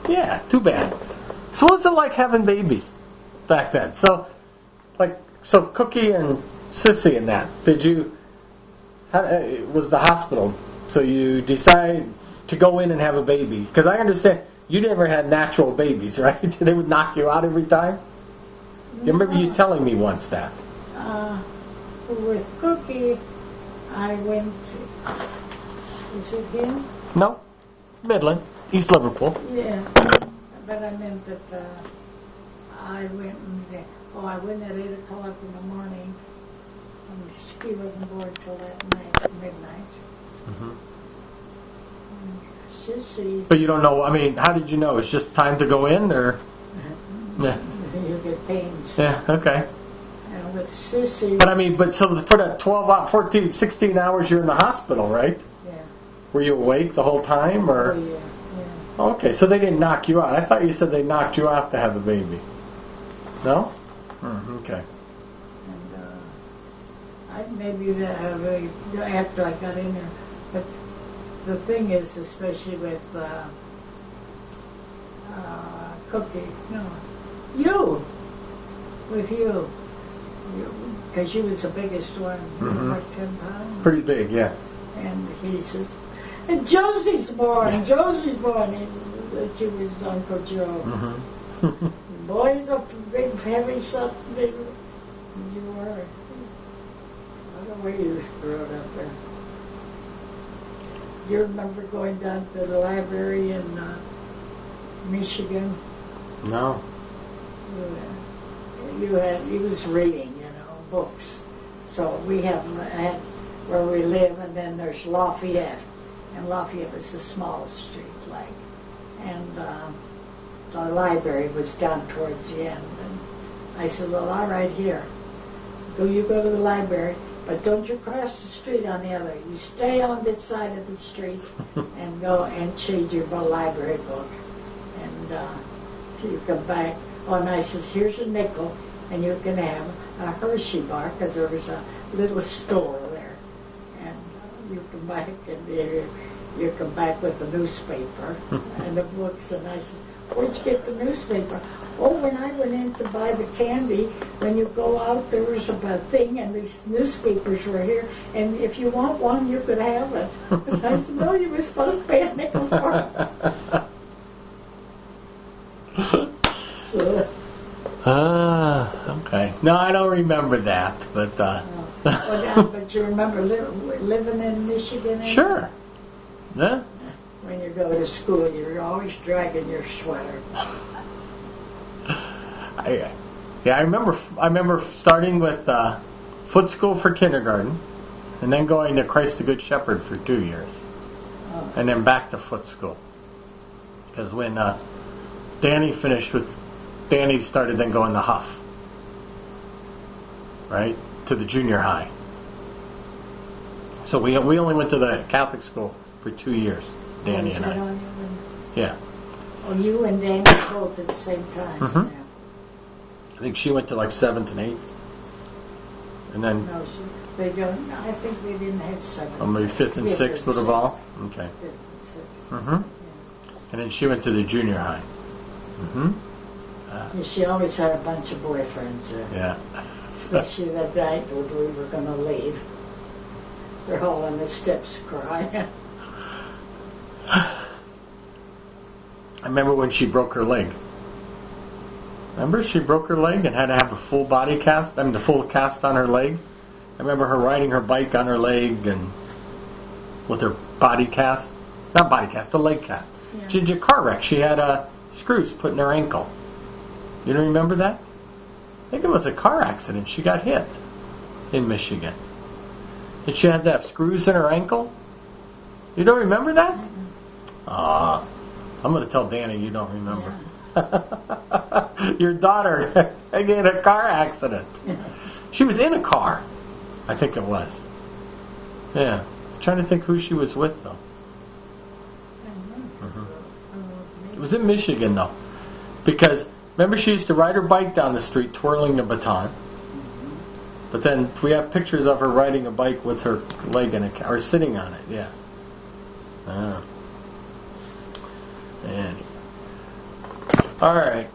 Yeah, too bad. So what was it like having babies back then? So Cookie and Sissy and that, was the hospital, so you decide to go in and have a baby? Because I understand you never had natural babies, right? They would knock you out every time? You remember you telling me once that. With Cookie, I went to, is it him? No, Midland, East Liverpool. Yeah, but I meant that I went at 8 o'clock in the morning, and he wasn't born till that night, midnight. Mm-hmm. Sissy. But you don't know, I mean, how did you know? It's just time to go in, or? Yeah. You get pains. Yeah, okay. And with Sissy. But I mean, so for that 12, 14, 16 hours you're in the hospital, right? Yeah. Were you awake the whole time, or? Oh, yeah. Okay, so they didn't knock you out. I thought you said they knocked you out to have a baby. No? Okay. And maybe after I got in there, but the thing is, especially with Cookie, with you, because you was the biggest one, like 10 pounds. Pretty big, yeah. And he says, and Josie's born. That you was Uncle Joe. Boy's a big, heavy, something big. You were. I don't know where you grew up there. Do you remember going down to the library in Michigan? No. He was reading, books. So we had where we live, and then there's Lafayette. And Lafayette was a small street, and the library was down towards the end. And I said, well, all right, here. You go to the library, but don't you cross the street on the other. You stay on this side of the street and go and change your library book. And you come back. Oh, and I says, here's a nickel, and you can have a Hershey bar, because there was a little store there. And you come back, and you come back with the newspaper and the books. And I said, where'd you get the newspaper? Oh, when I went in to buy the candy, when you go out, there was a thing, and these newspapers were here, and if you want one, you could have it. And I said, no, you were supposed to pay a nickel for it. So, okay. No, I don't remember that, but... but you remember living in Michigan? Sure. Yeah. When you go to school, you're always dragging your sweater. I remember starting with foot school for kindergarten, and then going to Christ the Good Shepherd for 2 years, and then back to foot school. Because when Danny started then going to Huff, right, to the junior high. So we only went to the Catholic school for 2 years, Danny and I. Yeah. Oh, you and Danny both at the same time. Mm-hmm. Yeah. I think she went to like 7th and 8th. And then... No, they don't. I think they didn't have 7th. Oh, maybe 5th and 6th would have all? Okay. 5th and 6th. Mm-hmm. Yeah. And then she went to the junior high. Mm-hmm. Yeah, she always had a bunch of boyfriends there. Yeah. Especially that night when we were going to leave. They're all on the steps crying. I remember when she broke her leg. Remember she broke her leg and had to have a full body cast? The full cast on her leg. I remember her riding her bike on her leg and with her body cast. Not body cast, a leg cast. Yeah. She did a car wreck. She had screws put in her ankle. You don't remember that? I think it was a car accident. She got hit in Michigan. And she had to have screws in her ankle? You don't remember that? I'm going to tell Danny you don't remember. Yeah. Your daughter in a car accident. Yeah. She was in a car, I think it was. Yeah. I'm trying to think who she was with, though. It was in Michigan, though. Because, remember, she used to ride her bike down the street twirling the baton. But then we have pictures of her riding a bike with her leg in a or sitting on it, yeah. And All right.